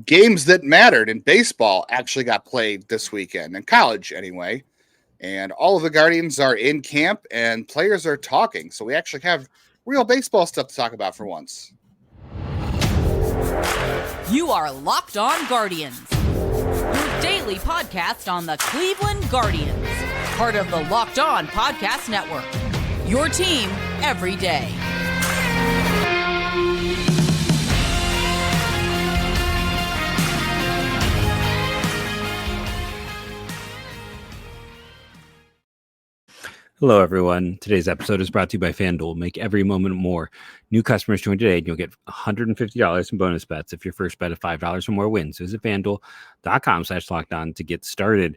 games that mattered in baseball actually got played this weekend, in college anyway. And all of the Guardians are in camp and players are talking. So we actually have real baseball stuff to talk about for once. You are Locked On Guardians, your daily podcast on the Cleveland Guardians, part of the Locked On Podcast Network, your team every day. Hello, everyone. Today's episode is brought to you by FanDuel. Make every moment more. New customers join today, and you'll get $150 in bonus bets if your first bet of $5 or more wins. Visit FanDuel.com/lockedon to get started.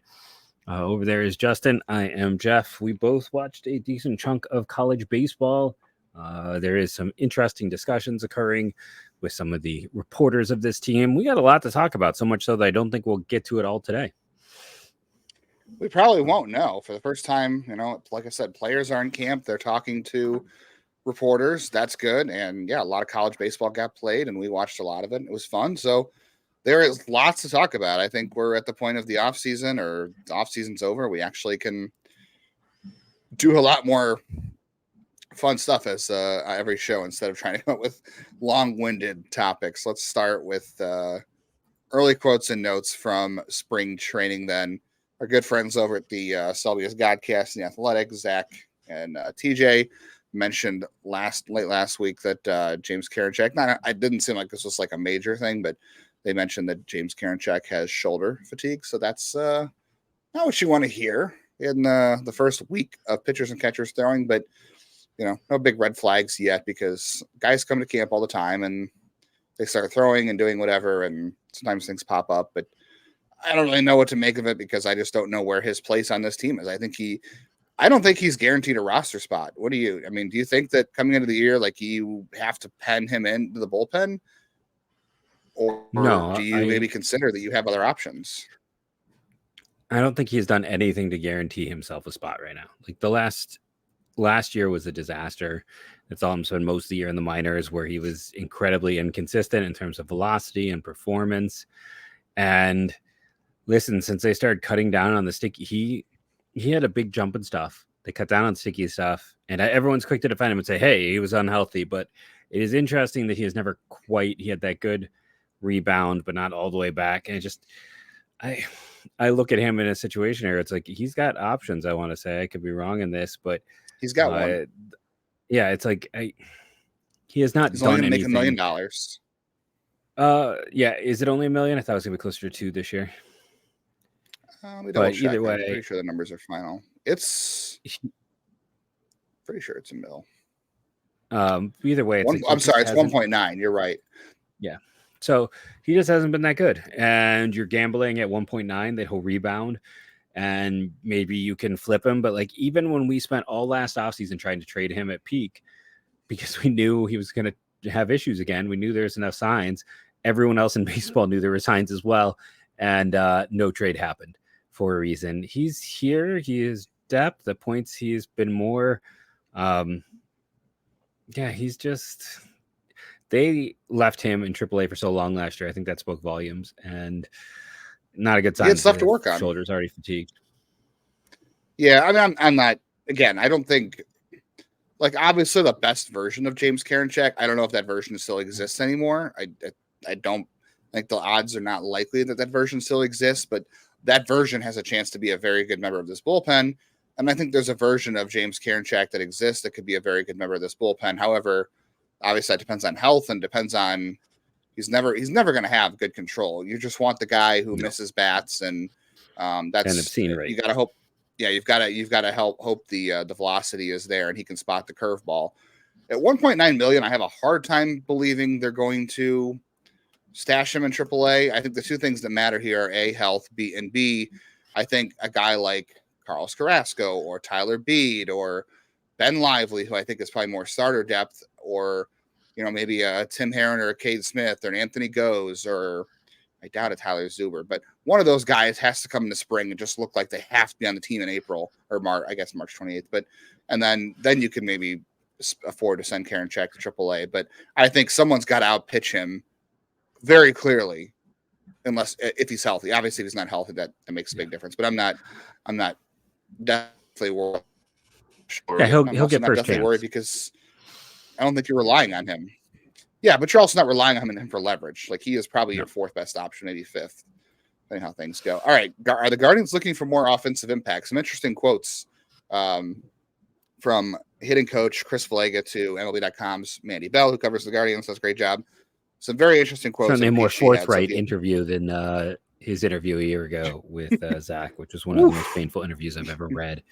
Over there is Justin. I am Jeff. We both watched a decent chunk of college baseball. There is some interesting discussions occurring with some of the reporters of this team. We got a lot to talk about, so much so that I don't think we'll get to it all today. We probably won't know. For the first time, like I said, players are in camp. They're talking to reporters. That's good. And yeah, a lot of college baseball got played, and we watched a lot of it. It was fun. So there is lots to talk about. I think we're at the point of the offseason, or the offseason's over. We actually can do a lot more fun stuff as every show instead of trying to come up with long-winded topics. Let's start with early quotes and notes from spring training then. Our good friends over at the Selby's Godcast and the Athletic, Zach and TJ, mentioned late last week that James Karinchak, I didn't seem like this was like a major thing, but they mentioned that James Karinchak has shoulder fatigue. So that's not what you want to hear in the first week of pitchers and catchers throwing, but no big red flags yet, because guys come to camp all the time and they start throwing and doing whatever, and sometimes things pop up, but I don't really know what to make of it, because I just don't know where his place on this team is. I don't think he's guaranteed a roster spot. What do you? I mean, do you think that coming into the year, like, you have to pen him into the bullpen, or do you maybe consider that you have other options? I don't think he's done anything to guarantee himself a spot right now. Like, the last year was a disaster. It's all spent most of the year in the minors, where he was incredibly inconsistent in terms of velocity and performance. And listen, since they started cutting down on the sticky, he had a big jump and stuff. They cut down on sticky stuff, and everyone's quick to defend him and say, hey, he was unhealthy. But it is interesting that he has never he had that good rebound, but not all the way back. And I look at him in a situation here. It's like, he's got options. I want to say, I could be wrong in this, but he's got one. Yeah. It's like, he has not done anything. Make $1 million. Yeah. Is it only $1 million? I thought it was gonna be closer to 2 this year. But either way, I'm pretty sure the numbers are final. It's pretty sure it's $1 million. Either way, I'm sorry, it's 1.9. You're right. Yeah. So he just hasn't been that good, and you're gambling at 1.9 that he'll rebound, and maybe you can flip him. But like, even when we spent all last offseason trying to trade him at peak, because we knew he was going to have issues again, we knew there's enough signs. Everyone else in baseball knew there were signs as well, and no trade happened. For a reason. He's here. He is depth. At points, he's been more. He's just. They left him in AAA for so long last year. I think that spoke volumes, and not a good sign. He had stuff to work on. Shoulders already fatigued. Yeah, I mean, I'm not. Again, I don't think. Like, obviously, the best version of James Karinchak. I don't know if that version still exists anymore. I don't think the odds are not likely that version still exists, but that version has a chance to be a very good member of this bullpen. And I think there's a version of James Karinchak that exists that could be a very good member of this bullpen. However, obviously that depends on health and depends on, he's never going to have good control. You just want the guy who misses bats, and that's and obscene rate. You got to hope. Yeah, you've got to hope the velocity is there and he can spot the curveball. At 1.9 million, I have a hard time believing they're going to stash him in AAA. I think the two things that matter here are A, health, B, I think a guy like Carlos Carrasco or Tyler Beede or Ben Lively, who I think is probably more starter depth, or maybe a Tim Herron or a Cade Smith or an Anthony Goes, or I doubt a Tyler Zuber, but one of those guys has to come in the spring and just look like they have to be on the team in April or March, I guess March 28th. And then you can maybe afford to send Karinchak to AAA. But I think someone's got to outpitch him very clearly unless if he's healthy. Obviously, if he's not healthy, that makes a big difference. But I'm not definitely worried. Yeah, he'll get first chance. Worried because I don't think you're relying on him. Yeah, but you're also not relying on him for leverage. Like he is probably your fourth best option, maybe fifth, depending how things go. All right, are the Guardians looking for more offensive impact? Some interesting quotes from hitting coach Chris Valega to MLB.com's Mandy Bell, who covers the Guardians. Does a great job. Some very interesting quotes. Certainly a more forthright interview than his interview a year ago with Zach, which was one of the most painful interviews I've ever read.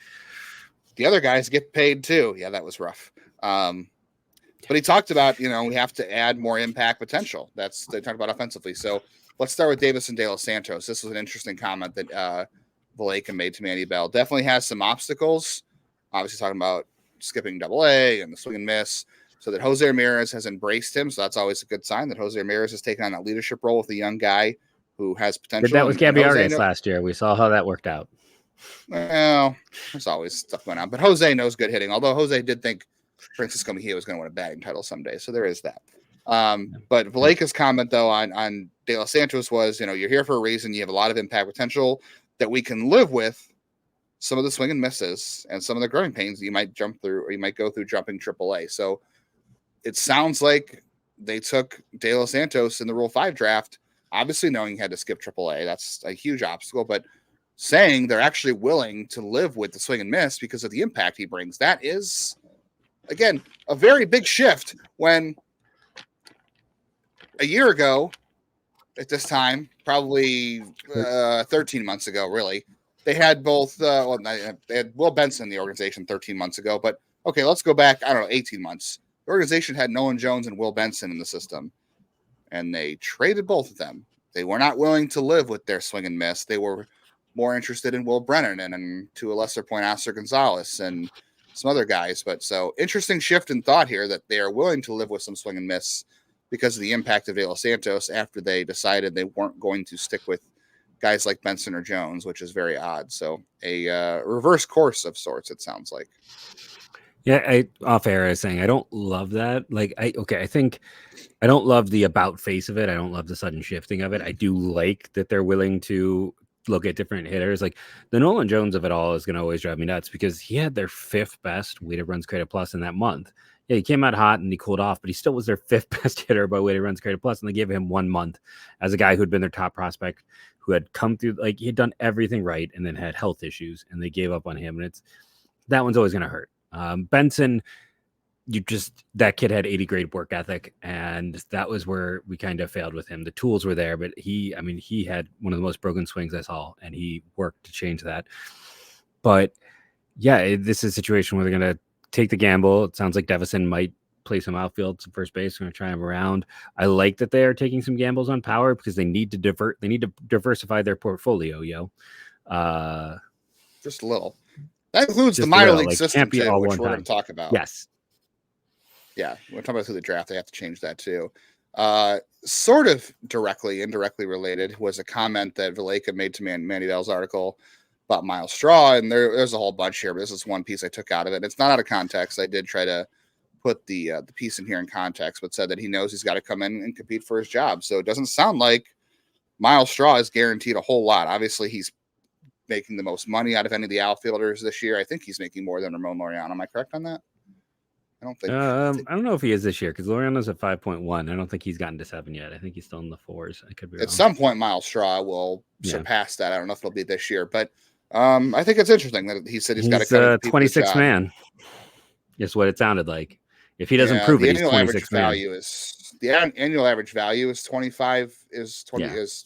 The other guys get paid too. Yeah, that was rough. But he talked about, we have to add more impact potential. They talked about offensively. So let's start with Devyison De Los Santos. This was an interesting comment that Valega made to Mandy Bell. Definitely has some obstacles. Obviously talking about skipping AA and the swing and miss. So that Jose Ramirez has embraced him. So that's always a good sign that Jose Ramirez has taken on that leadership role with a young guy who has potential. Did that with Gabby Arias last year. We saw how that worked out. Well, there's always stuff going on. But Jose knows good hitting. Although Jose did think Francisco Mejia was going to win a batting title someday. So there is that. But Valega's comment, though, on De Los Santos was, you're here for a reason. You have a lot of impact potential that we can live with some of the swing and misses and some of the growing pains that you might jump through or you might go through jumping AAA. So it sounds like they took De Los Santos in the Rule 5 draft, obviously knowing he had to skip AAA. That's a huge obstacle, but saying they're actually willing to live with the swing and miss because of the impact he brings. That is, again, a very big shift when a year ago at this time, probably 13 months ago, really, they had both, they had Will Benson in the organization 13 months ago, but okay, let's go back, 18 months. The organization had Nolan Jones and Will Benson in the system, and they traded both of them. They were not willing to live with their swing and miss. They were more interested in Will Brennan and to a lesser point, Oscar Gonzalez and some other guys. But so interesting shift in thought here that they are willing to live with some swing and miss because of the impact of De Los Santos after they decided they weren't going to stick with guys like Benson or Jones, which is very odd. So a reverse course of sorts, it sounds like. Yeah, off air I was saying I don't love that. I think I don't love the about face of it. I don't love the sudden shifting of it. I do like that they're willing to look at different hitters. Like the Nolan Jones of it all is going to always drive me nuts because he had their fifth best weighted runs created plus in that month. Yeah, he came out hot and he cooled off, but he still was their fifth best hitter by weighted runs created plus, and they gave him 1 month as a guy who'd been their top prospect, who had come through, like he had done everything right and then had health issues, and they gave up on him. And that one's always going to hurt. Benson, that kid had 80 grade work ethic, and that was where we kind of failed with him. The tools were there, but he had one of the most broken swings I saw, and he worked to change that. But yeah, this is a situation where they're going to take the gamble. It sounds like Devyison might play some outfield, some first base. We're going to try him around. I like that they are taking some gambles on power because they need to diversify their portfolio, Just a little. That includes the minor league system, too, which we're going to talk about. Yes. Yeah, we're talking about through the draft. They have to change that, too. Sort of indirectly related was a comment that Valega made to Mandy Bell's article about Myles Straw, and there's a whole bunch here, but this is one piece I took out of it. It's not out of context. I did try to put the piece in here in context, but said that he knows he's got to come in and compete for his job. So it doesn't sound like Myles Straw is guaranteed a whole lot. Obviously, he's making the most money out of any of the outfielders this year. I think he's making more than Ramon Laureano. Am I correct on that? I don't think. I don't know if he is this year because Laureano's at 5.1. I don't think he's gotten to 7 yet. I think he's still in the 4s. I could be wrong. At some point, Myles Straw will surpass that. I don't know if it'll be this year, but I think it's interesting that he said he's got to come. 26 man. Is what it sounded like. If he doesn't prove it, he's 26 man. The annual average value is 25 is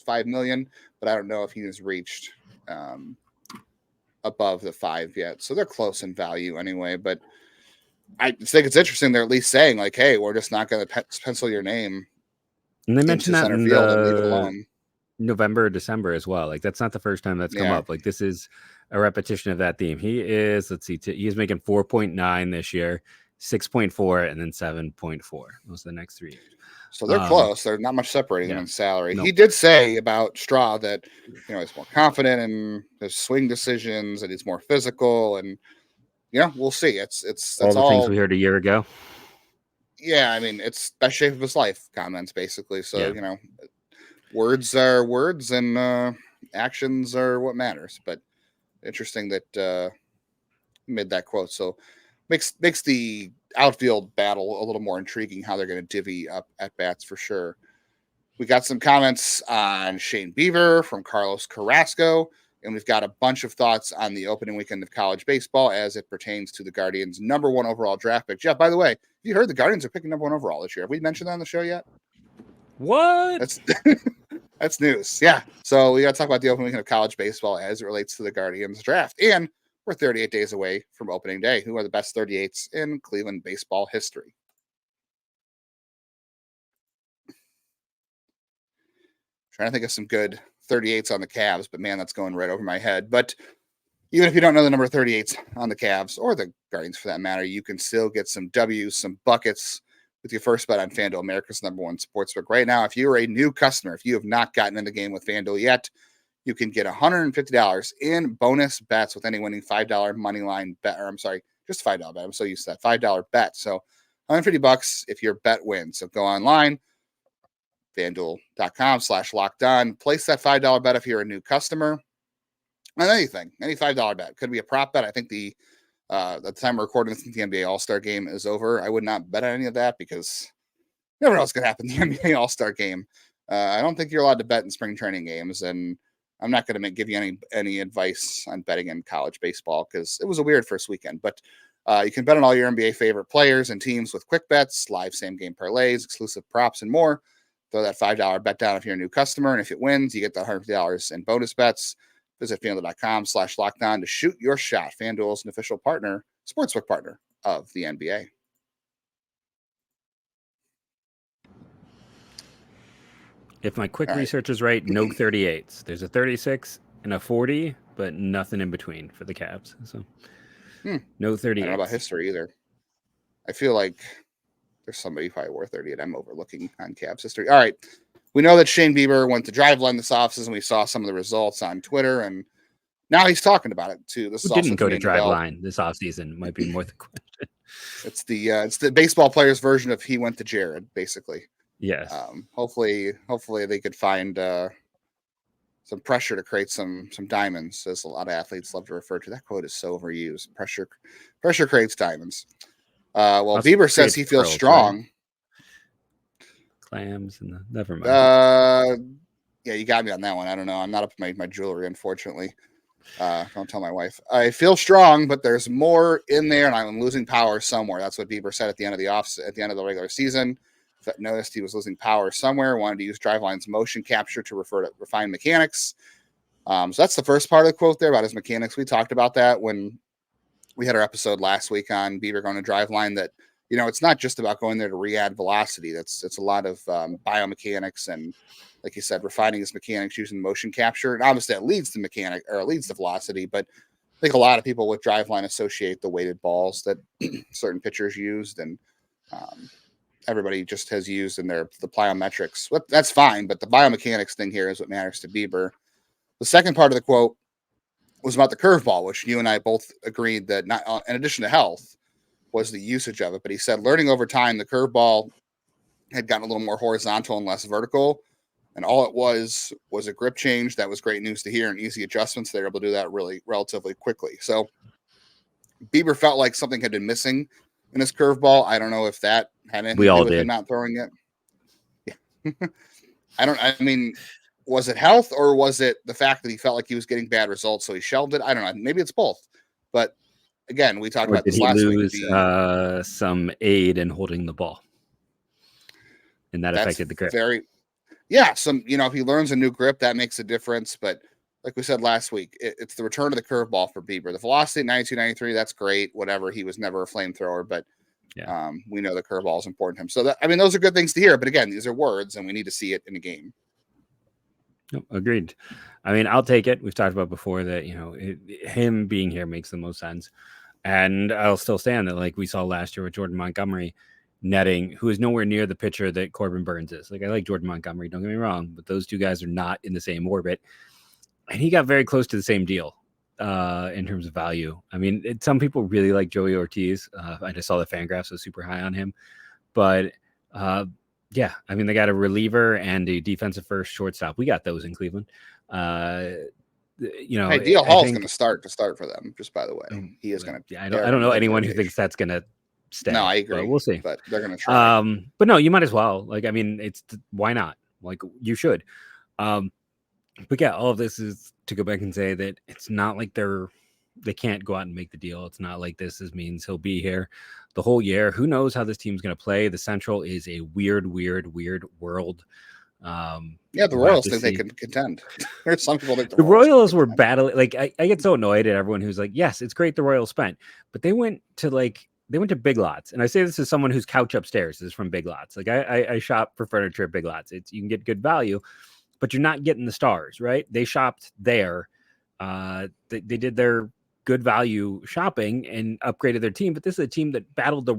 5 million, but I don't know if he has reached above the 5 yet. So they're close in value anyway, but I think it's interesting. They're at least saying like, hey, we're just not going to pencil your name. And they mentioned that in leave it alone. November or December as well. Like that's not the first time that's come up. Like this is a repetition of that theme. He is, he's making 4.9 this year, 6.4, and then 7.4. Those are the next 3 years. So they're close. There's not much separating them in salary. Nope. He did say about Straw that he's more confident in his swing decisions and he's more physical, and we'll see. That's all the things we heard a year ago. Yeah, I mean, it's best shape of his life comments basically. So words are words and actions are what matters. But interesting that made that quote. So makes the outfield battle a little more intriguing how they're going to divvy up at bats for sure. We got some comments on Shane Bieber from Carlos Carrasco, and we've got a bunch of thoughts on the opening weekend of college baseball as it pertains to the Guardians' #1 overall draft pick. Jeff, by the way, you heard the Guardians are picking #1 overall this year. Have we mentioned that on the show yet? What? That's that's news. Yeah. So we got to talk about the opening weekend of college baseball as it relates to the Guardians draft. And we're 38 days away from opening day. Who are the best 38s in Cleveland baseball history? Trying to think of some good 38s on the Cavs, but man, that's going right over my head. But even if you don't know the number 38s on the Cavs or the Guardians for that matter, you can still get some W's, some buckets with your first bet on FanDuel, America's #1 sportsbook. Right now, if you're a new customer, if you have not gotten in the game with FanDuel yet, you can get $150 in bonus bets with any winning $5 money line bet. Or I'm sorry, just $5 bet. I'm so used to that $5 bet. So $150 if your bet wins. So go online, FanDuel.com/lockedon. Place that $5 bet if you're a new customer. On anything, any $5 bet. Could be a prop bet. I think at the time we're recording this, the NBA All-Star game is over. I would not bet on any of that because you never know what's going to happen in the NBA All-Star game. I don't think you're allowed to bet in spring training games, and I'm not going to give you any advice on betting in college baseball because it was a weird first weekend. But you can bet on all your NBA favorite players and teams with quick bets, live same-game parlays, exclusive props, and more. Throw that $5 bet down if you're a new customer, and if it wins, you get the $150 in bonus bets. Visit FanDuel.com/lockedon to shoot your shot. FanDuel is an official partner, sportsbook partner of the NBA. If my quick research is right, no 38s. There's a 36 and a 40, but nothing in between for the Cavs. So no 38s. I don't know about history either. I feel like there's somebody who probably wore 38. I'm overlooking on Cavs history. All right. We know that Shane Bieber went to Driveline this offseason. We saw some of the results on Twitter, and now he's talking about it too. This didn't go to Driveline this offseason might be more the question. It's the baseball player's version of he went to Jared, basically. Yes. Hopefully they could find some pressure to create some diamonds, as a lot of athletes love to refer to. That quote is so overused. Pressure creates diamonds. Bieber says he feels strong. Right? Clams and never mind. Yeah, you got me on that one. I don't know. I'm not up to my jewelry, unfortunately. Don't tell my wife. I feel strong, but there's more in there, and I'm losing power somewhere. That's what Bieber said at the end of the regular season. Noticed he was losing power somewhere. Wanted to use Driveline's motion capture to refine mechanics. So that's the first part of the quote there about his mechanics. We talked about that when we had our episode last week on Bieber going to Driveline. That it's not just about going there to re-add velocity. It's a lot of biomechanics and, like you said, refining his mechanics using motion capture. And obviously that leads to velocity. But I think a lot of people with Driveline associate the weighted balls that certain pitchers used, and everybody just has used in the plyometrics. That's fine, but the biomechanics thing here is what matters to Bieber. The second part of the quote was about the curveball, which you and I both agreed that, not in addition to health, was the usage of it. But he said learning over time, the curveball had gotten a little more horizontal and less vertical. And all it was a grip change. That was great news to hear, and easy adjustments. They were able to do that relatively quickly. So Bieber felt like something had been missing in his curveball. I don't know if that had anything to do with him not throwing it. Yeah. Was it health, or was it the fact that he felt like he was getting bad results, so he shelved it? I don't know. Maybe it's both. But again, we talked about this last week. Some aid in holding the ball, and that affected the grip. If he learns a new grip, that makes a difference. But like we said last week, it's the return of the curveball for Bieber. The velocity at 92, 93, that's great. Whatever. He was never a flamethrower, but we know the curveball is important to him. So those are good things to hear. But again, these are words, and we need to see it in a game. No, agreed. I'll take it. We've talked about before that, him being here makes the most sense. And I'll still stand that, like we saw last year with Jordan Montgomery netting, who is nowhere near the pitcher that Corbin Burns is. Like, I like Jordan Montgomery, don't get me wrong, but those two guys are not in the same orbit. And he got very close to the same deal in terms of value. Some people really like Joey Ortiz. I just saw the Fangraphs was super high on him. But Yeah, I mean, they got a reliever and a defensive first shortstop. We got those in Cleveland. Hey, DL Hall's going to start for them. Just by the way, he is going to. I don't know anyone who thinks that's going to stay. No, I agree. But we'll see. But they're going to try. But no, you might as well. Like, I mean, why not? Like, you should. But yeah, all of this is to go back and say that it's not like they can't go out and make the deal. It's not like this means he'll be here the whole year. Who knows how this team's going to play? The Central is a weird world. Yeah, the Royals think they can contend. There's some people think the Royals were battling. Like, I get so annoyed at everyone who's like, yes, it's great the Royals spent, but they went to Big Lots. And I say this as someone whose couch upstairs is from Big Lots. Like, I shop for furniture at Big Lots. You can get good value, but you're not getting the stars, right? They shopped there. They did their good value shopping and upgraded their team. But this is a team that battled the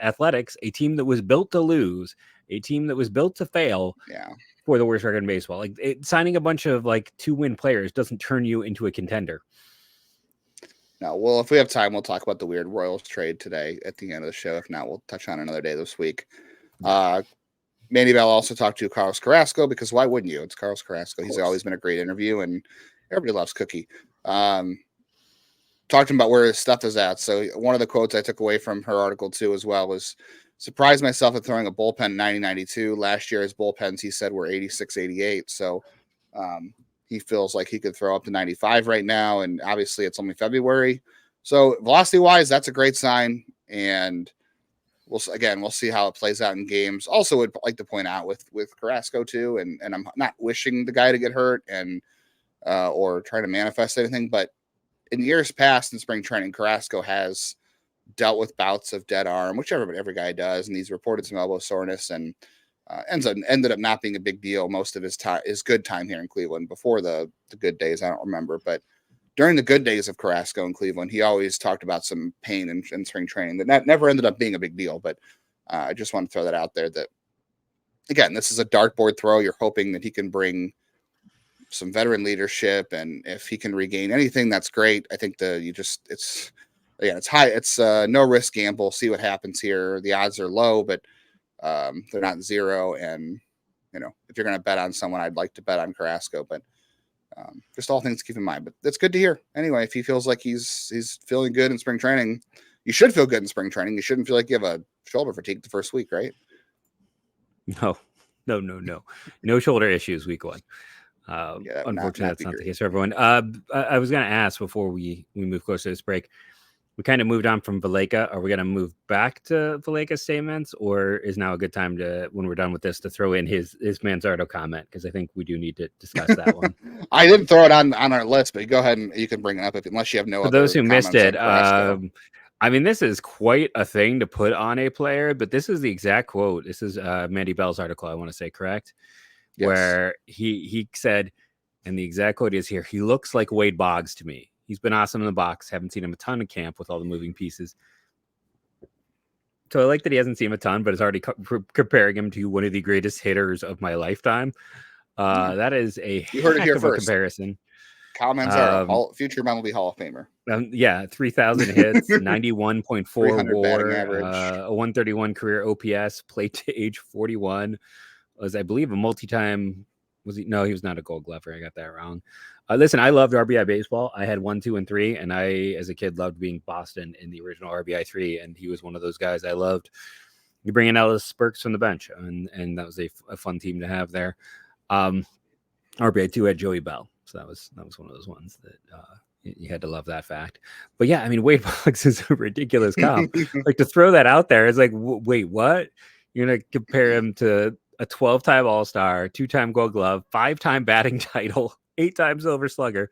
Athletics, a team that was built to lose, a team that was built to fail. Yeah. For the worst record in baseball. Like, signing a bunch of 2-win players doesn't turn you into a contender. No, well, if we have time, we'll talk about the weird Royals trade today at the end of the show. If not, we'll touch on another day this week. Mandy Bell also talked to Carlos Carrasco, because why wouldn't you? It's Carlos Carrasco. He's always been a great interview, and everybody loves Cookie. Talked to him about where his stuff is at. So one of the quotes I took away from her article too as well was, surprised myself at throwing a bullpen 90-92. Last year his bullpens, he said, were 86-88. So he feels like he could throw up to 95 right now, and obviously it's only February. So velocity-wise, that's a great sign, and we'll see how it plays out in games. Also, would like to point out with Carrasco too, and I'm not wishing the guy to get hurt and or trying to manifest anything, but in years past in spring training, Carrasco has dealt with bouts of dead arm, which every guy does, and he's reported some elbow soreness, and ended up not being a big deal most of his good time here in Cleveland. Before the good days, I don't remember, but during the good days of Carrasco in Cleveland, he always talked about some pain in spring training that never ended up being a big deal. But I just want to throw that out there that, again, this is a dartboard throw. You're hoping that he can bring some veteran leadership, and if he can regain anything, that's great. I think it's high. It's no risk gamble. See what happens here. The odds are low, but they're not zero. And if you're going to bet on someone, I'd like to bet on Carrasco, but just all things to keep in mind. But that's good to hear. Anyway, if he feels like he's feeling good in spring training, you should feel good in spring training. You shouldn't feel like you have a shoulder fatigue the first week, right? No. No shoulder issues week 1. Unfortunately, that's not the case for everyone. I was going to ask before we move closer to this break. We kind of moved on from Valleca. Are we going to move back to Valleca's statements, or is now a good time to, when we're done with this, to throw in his Manzardo comment? Because I think we do need to discuss that one. I didn't throw it on our list, but go ahead and you can bring it up unless you have no. For those who missed it, I mean, this is quite a thing to put on a player, but this is the exact quote. This is Mandy Bell's article, I want to say, correct? Yes. Where he said, and the exact quote is here, he looks like Wade Boggs to me. He's been awesome in the box. Haven't seen him a ton in camp with all the moving pieces. So I like that he hasn't seen him a ton, but is already comparing him to one of the greatest hitters of my lifetime. That is a you heard it here first. Comparison. Kyle Manzardo, future MLB Hall of Famer. 3,000 hits, 91.4 WAR, a 131 career OPS, played to age 41. Was, I believe, a multi-time. Was he? No, he was not a Gold Glover. I got that wrong. Listen, I loved RBI baseball. I had 1, 2, and 3, and I, as a kid, loved being Boston in the original RBI 3, and he was one of those guys I loved. You bring in Ellis Burks from the bench, and that was a fun team to have there. RBI 2 had Joey Bell, so that was one of those ones that you had to love that fact. But yeah, I mean, Wade Boggs is a ridiculous comp. Like, to throw that out there is like, wait, what? You're gonna compare him to a 12-time All-Star, 2-time Gold Glove, 5-time batting title, 8-time Silver Slugger,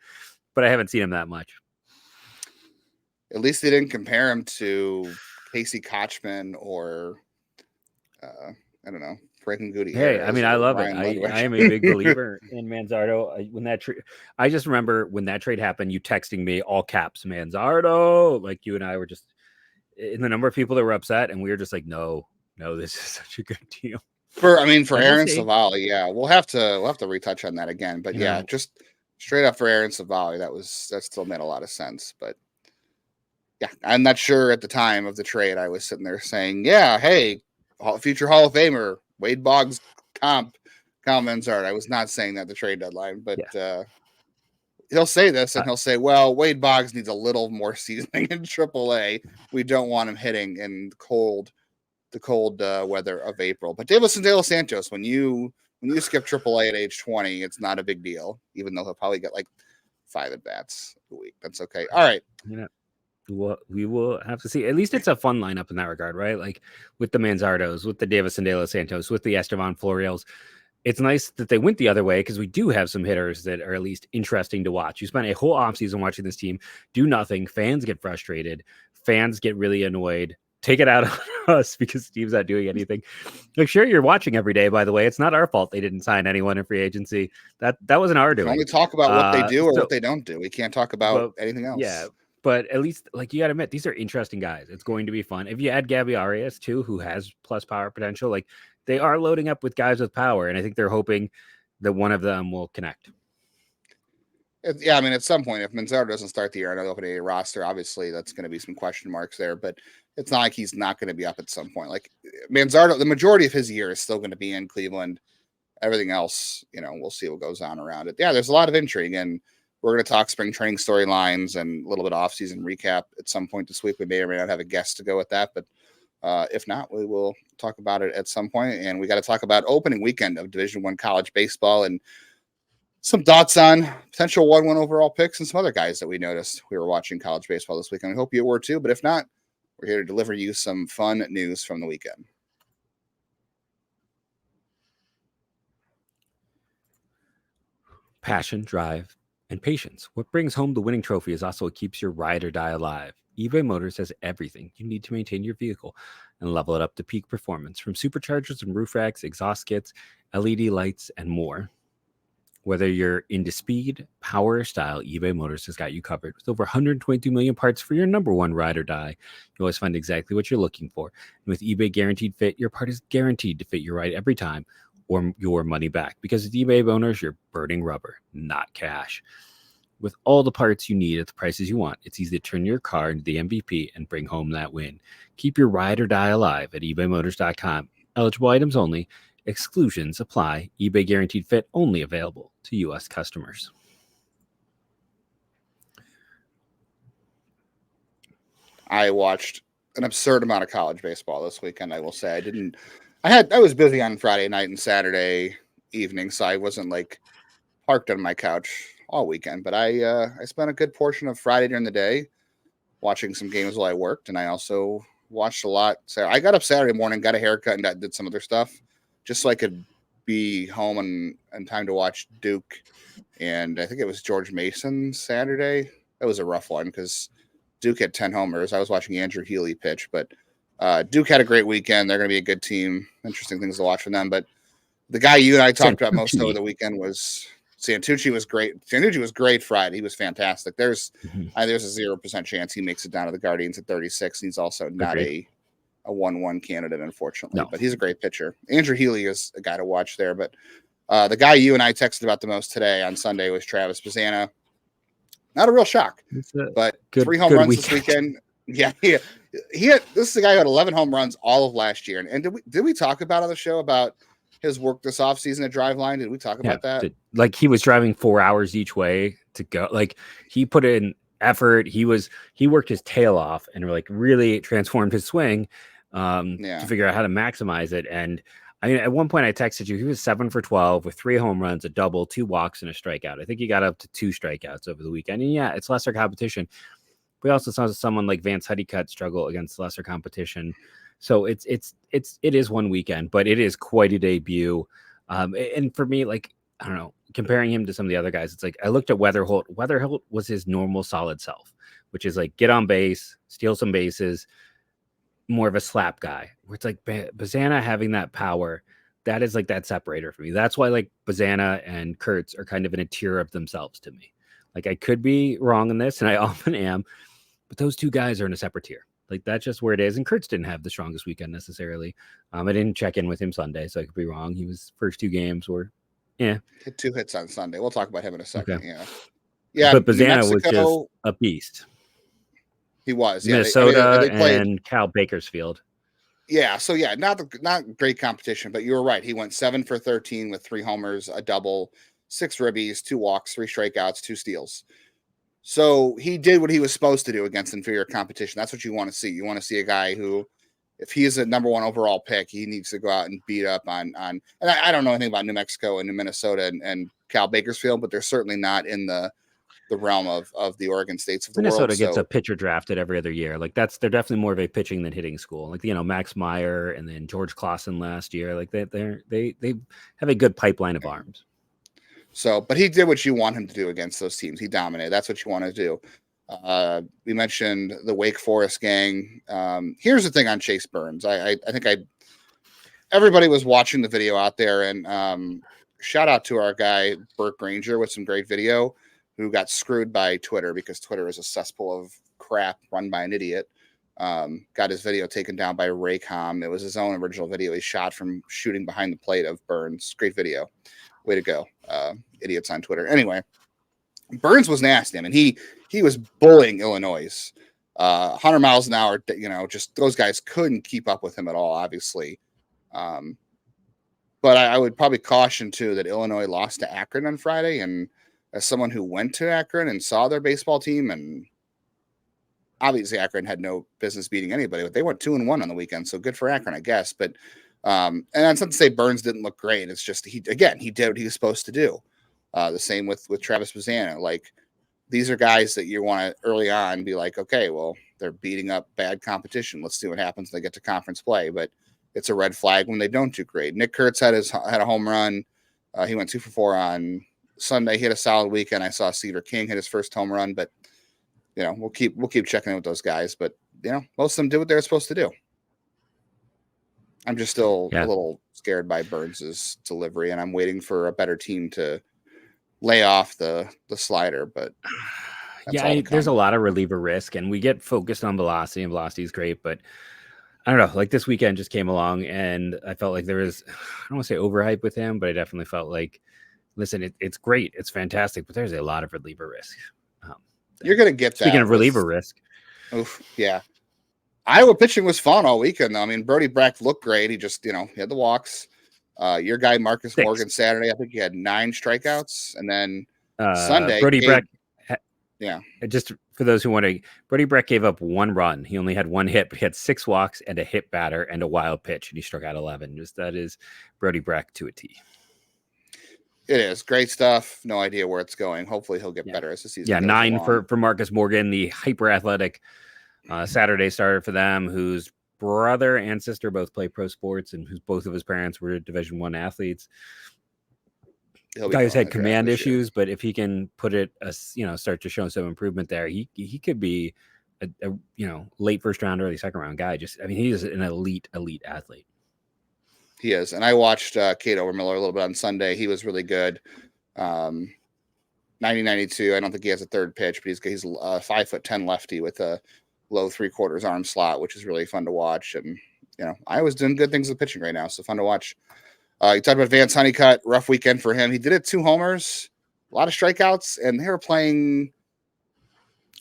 but I haven't seen him that much. At least they didn't compare him to Casey Kochman or I don't know, Franklin Goody. Hey, I mean, I love it. I am a big believer in Manzardo. I just remember when that trade happened, you texting me all caps Manzardo, like you and I were just in the number of people that were upset, and we were just like, no, this is such a good deal. For Aaron Savali, yeah, we'll have to retouch on that again. But yeah, just straight up for Aaron Savali, that still made a lot of sense. But yeah, I'm not sure at the time of the trade I was sitting there saying, yeah, hey, future Hall of Famer, Wade Boggs comp Manzardo. I was not saying that the trade deadline, but he'll say this and he'll say, well, Wade Boggs needs a little more seasoning in AAA. We don't want him hitting in the cold weather of April. But Devyison De Los Santos, when you skip AAA at age 20, it's not a big deal, even though he'll probably get like 5 at-bats a week. That's okay. All right. Yeah. We will have to see. At least it's a fun lineup in that regard, right? Like with the Manzardos, with the Devyison De Los Santos, with the Estevan Florials. It's nice that they went the other way because we do have some hitters that are at least interesting to watch. You spent a whole offseason watching this team do nothing. Fans get frustrated. Fans get really annoyed. Take it out on us because the team's not doing anything. Like, sure, you're watching every day, by the way. It's not our fault they didn't sign anyone in free agency. That wasn't our doing. We only talk about what they do or what they don't do. We can't talk about anything else. Yeah, but at least, like, you got to admit, these are interesting guys. It's going to be fun. If you add Gabby Arias, too, who has plus power potential, like, they are loading up with guys with power, and I think they're hoping that one of them will connect. Yeah, I mean, at some point, if Manzardo doesn't start the year on an open A roster, obviously that's going to be some question marks there, but it's not like he's not going to be up at some point. Like Manzardo, the majority of his year is still going to be in Cleveland. Everything else, we'll see what goes on around it. Yeah, there's a lot of intrigue, and we're going to talk spring training storylines and a little bit of offseason recap at some point this week. We may or may not have a guest to go with that, but if not, we will talk about it at some point. And we got to talk about opening weekend of Division I college baseball and some thoughts on potential 1-1 overall picks and some other guys that we noticed we were watching college baseball this weekend. I hope you were too, but if not, we're here to deliver you some fun news from the weekend. Passion, drive, and patience. What brings home the winning trophy is also what keeps your ride or die alive. eBay Motors has everything you need to maintain your vehicle and level it up to peak performance, from superchargers and roof racks, exhaust kits, LED lights, and more. Whether you're into speed, power, or style, eBay Motors has got you covered. With over 122 million parts for your number one ride or die, you always find exactly what you're looking for. And with eBay Guaranteed Fit, your part is guaranteed to fit your ride every time or your money back. Because with eBay owners, you're burning rubber, not cash. With all the parts you need at the prices you want, it's easy to turn your car into the MVP and bring home that win. Keep your ride or die alive at ebaymotors.com. Eligible items only. Exclusions apply. eBay Guaranteed Fit only available to U.S. customers. I watched an absurd amount of college baseball this weekend. I will say I was busy on Friday night and Saturday evening, so I wasn't like parked on my couch all weekend. But I spent a good portion of Friday during the day watching some games while I worked, and I also watched a lot. So I got up Saturday morning, got a haircut, and did some other stuff, just so I could be home in time to watch Duke. And I think it was George Mason Saturday. That was a rough one because Duke had 10 homers. I was watching Andrew Healy pitch, but Duke had a great weekend. They're going to be a good team. Interesting things to watch from them. But the guy you and I talked about most over the weekend was Santucci. Was great. Santucci was great Friday. He was fantastic. There's a 0% chance he makes it down to the Guardians at 36. He's also not a 1-1 candidate, unfortunately, but he's a great pitcher. Andrew Healy is a guy to watch there. But the guy you and I texted about the most today on Sunday was Travis Bazzana. Not a real shock, but 3 home runs this weekend. Yeah, he had, this is the guy who had 11 home runs all of last year. And did we talk about on the show about his work this offseason at Driveline? Did we talk about that? Like, he was driving 4 hours each way to go. Like, he put in effort. He worked his tail off and like really transformed his swing to figure out how to maximize it. And I mean, at one point I texted you, he was 7 for 12 with 3 home runs, a double, 2 walks, and a strikeout. I think he got up to 2 strikeouts over the weekend. And yeah, it's lesser competition. We also saw someone like Vance Honeycutt struggle against lesser competition. So it is one weekend, but it is quite a debut. And for me, like, I don't know, comparing him to some of the other guys, it's like I looked at Weatherholt. Weatherholt was his normal solid self, which is like get on base, steal some bases, more of a slap guy. Where it's like Bazzana having that power, that is like that separator for me. That's why like Bazzana and Kurtz are kind of in a tier of themselves to me. Like, I could be wrong in this, and I often am, but those two guys are in a separate tier. Like, that's just where it is. And Kurtz didn't have the strongest weekend necessarily. I didn't check in with him Sunday, so I could be wrong. He was first 2 games were, hit 2 hits on Sunday. We'll talk about him in a second. Okay. Yeah. But Bazzana was just a beast. He was. Yeah, Minnesota and Cal Bakersfield. Yeah, so yeah, not great competition, but you were right. He went 7 for 13 with 3 homers, a double, 6 ribbies, 2 walks, 3 strikeouts, 2 steals. So he did what he was supposed to do against inferior competition. That's what you want to see. You want to see a guy who, if he is a number 1 overall pick, he needs to go out and beat up on. And I don't know anything about New Mexico and New Minnesota and Cal Bakersfield, but they're certainly not in the realm of the Oregon States of the Minnesota world. gets a pitcher drafted every other year. Like they're definitely more of a pitching than hitting school. Like Max Meyer and then George Clausen last year. Like they have a good pipeline of arms. So, but he did what you want him to do against those teams. He dominated. That's what you want to do. We mentioned the Wake Forest gang. Here's the thing on Chase Burns. I think everybody was watching the video out there, and shout out to our guy Burt Granger with some great video, who got screwed by Twitter because Twitter is a cesspool of crap run by an idiot. Got his video taken down by Raycom. It was his own original video. He shot from shooting behind the plate of Burns. Great video. Way to go. Idiots on Twitter. Anyway, Burns was nasty. I mean, he was bullying Illinois. 100 miles an hour, just those guys couldn't keep up with him at all, obviously. But I would probably caution, too, that Illinois lost to Akron on Friday, and as someone who went to Akron and saw their baseball team, and obviously Akron had no business beating anybody, but they went 2-1 on the weekend. So good for Akron, I guess. But, and that's not to say Burns didn't look great. It's just, he did what he was supposed to do. The same with Travis Bazzana. Like, these are guys that you want to early on be like, okay, well, they're beating up bad competition. Let's see what happens when they get to conference play. But it's a red flag when they don't do great. Nick Kurtz had a home run. He went 2 for 4 on Sunday. He had a solid weekend. I saw Seaver King hit his first home run, but we'll keep checking in with those guys. But most of them did what they were supposed to do. I'm just still a little scared by Burns's delivery, and I'm waiting for a better team to lay off the slider. But there's a lot of reliever risk, and we get focused on velocity, and velocity is great, but I don't know, like this weekend just came along and I felt like there was, I don't want to say overhype with him, but I definitely felt like, listen, it's great. It's fantastic, but there's a lot of reliever risk. You're going to get that. Speaking of reliever risk. Oof, yeah. Iowa pitching was fun all weekend, though. I mean, Brody Brecht looked great. He just, he had the walks. Your guy, Marcus 6. Morgan, Saturday, I think he had 9 strikeouts. And then Sunday. Brody Brecht. Yeah. Just for those who want to, Brody Brecht gave up 1 run. He only had 1 hit, but he had 6 walks and a hit batter and a wild pitch, and he struck out 11. That is Brody Brecht to a T. It is great stuff. No idea where it's going. Hopefully he'll get better as the season goes 9 along. for Marcus Morgan, the hyper athletic Saturday starter for them, whose brother and sister both play pro sports and whose both of his parents were Division I athletes. Guys had command issues, but if he can put it, start to show some improvement there, he could be a late first round, early second round guy. He is an elite athlete. He is, and I watched Cade Obermueller a little bit on Sunday. He was really good. 90-92. I don't think he has a third pitch, but he's a 5'10" lefty with a low 3/4 arm slot, which is really fun to watch. And Iowa's doing good things with pitching right now, so fun to watch. You talked about Vance Honeycutt, rough weekend for him. He did it 2 homers, a lot of strikeouts, and they were playing.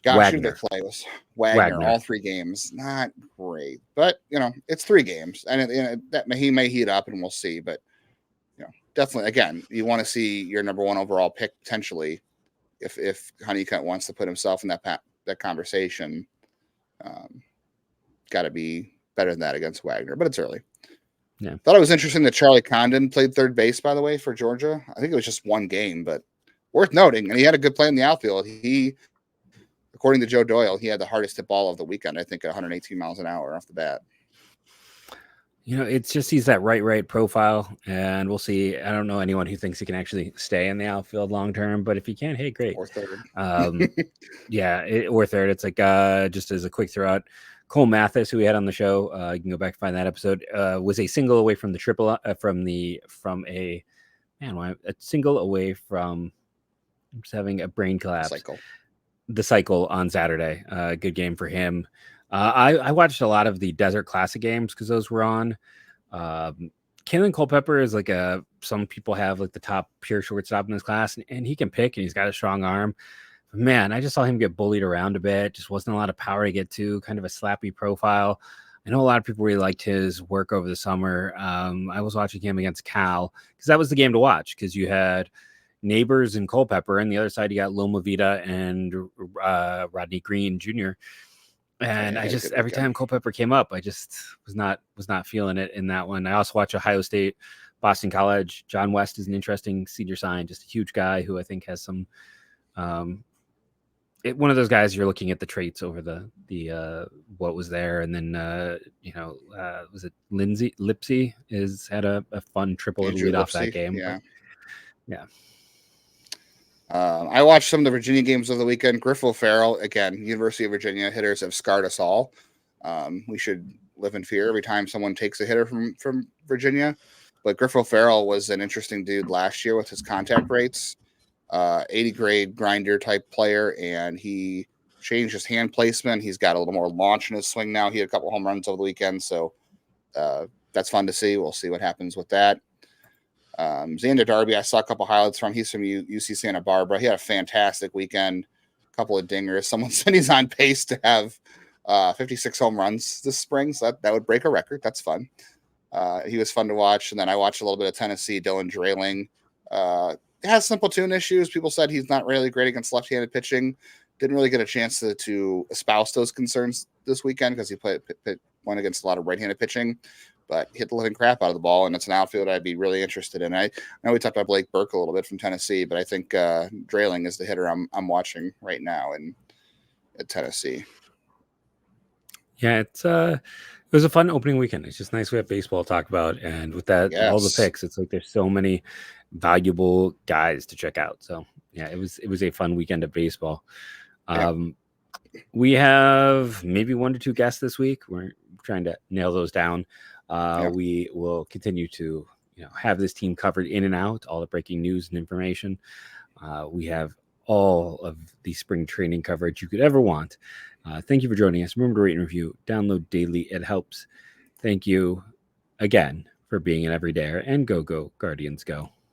Gosh, who did they play? It was Wagner all 3 games. Not great, but it's 3 games, and that he may heat up, and we'll see. But definitely, again, you want to see your number 1 overall pick potentially, if Honeycutt wants to put himself in that conversation. Got to be better than that against Wagner, but it's early. Yeah. Thought it was interesting that Charlie Condon played third base, by the way, for Georgia. I think it was just 1 game, but worth noting. And he had a good play in the outfield. He, according to Joe Doyle, he had the hardest hit ball of the weekend, I think, at 118 miles an hour off the bat. It's just he's that right profile, and we'll see. I don't know anyone who thinks he can actually stay in the outfield long term, but if he can, hey, great. Or third. Or third. It's like just as a quick throw out, Cole Mathis, who we had on the show, you can go back and find that episode, was a single away from the triple a single away from just having a brain collapse. The cycle on Saturday. Good game for him. I watched a lot of the Desert Classic games because those were on. Kalen Culpepper is like some people have like the top pure shortstop in this class, and he can pick, and he's got a strong arm. Man, I just saw him get bullied around a bit. Just wasn't a lot of power to get to, kind of a slappy profile. I know a lot of people really liked his work over the summer. I was watching him against Cal because that was the game to watch, because you had Neighbors and Culpepper, and the other side you got Loma Vida and Rodney Green Jr. And Yeah, I he had a just good every weekend. time Culpepper came up, I just was not feeling it in that one. I also watch Ohio State, Boston College. John West is an interesting senior sign, just a huge guy who I think has some one of those guys you're looking at the traits over the what was there, and then was it Lindsay Lipsy is had a fun triple to Andrew lead off that Lipsy, game. yeah. But yeah. I watched some of the Virginia games of the weekend. Griff O'Farrell, again, University of Virginia hitters have scarred us all. We should live in fear every time someone takes a hitter from Virginia. But Griff O'Farrell was an interesting dude last year with his contact rates. 80 grade grinder type player, and he changed his hand placement. He's got a little more launch in his swing now. He had a couple home runs over the weekend, so that's fun to see. We'll see what happens with that. Zander Darby, I saw a couple highlights from. He's from UC Santa Barbara. He had a fantastic weekend, a couple of dingers. Someone said he's on pace to have 56 home runs this spring, so that would break a record. That's fun. He was fun to watch. And then I watched a little bit of Tennessee. Dylan Dreling has some platoon issues. People said he's not really great against left-handed pitching. Didn't really get a chance to espouse those concerns this weekend because he went against a lot of right-handed pitching, but hit the living crap out of the ball, and it's an outfield I'd be really interested in. I know we talked about Blake Burke a little bit from Tennessee, but I think Dreling is the hitter I'm watching right now at Tennessee. Yeah, it was a fun opening weekend. It's just nice we have baseball to talk about, and with that, all the picks, it's like there's so many valuable guys to check out. So yeah, it was a fun weekend of baseball. We have maybe 1 to 2 guests this week. We're trying to nail those down. We will continue to have this team covered in and out, all the breaking news and information. We have all of the spring training coverage you could ever want. Thank you for joining us. Remember to rate and review, download daily. It helps. Thank you again for being an everydayer, and go Guardians go.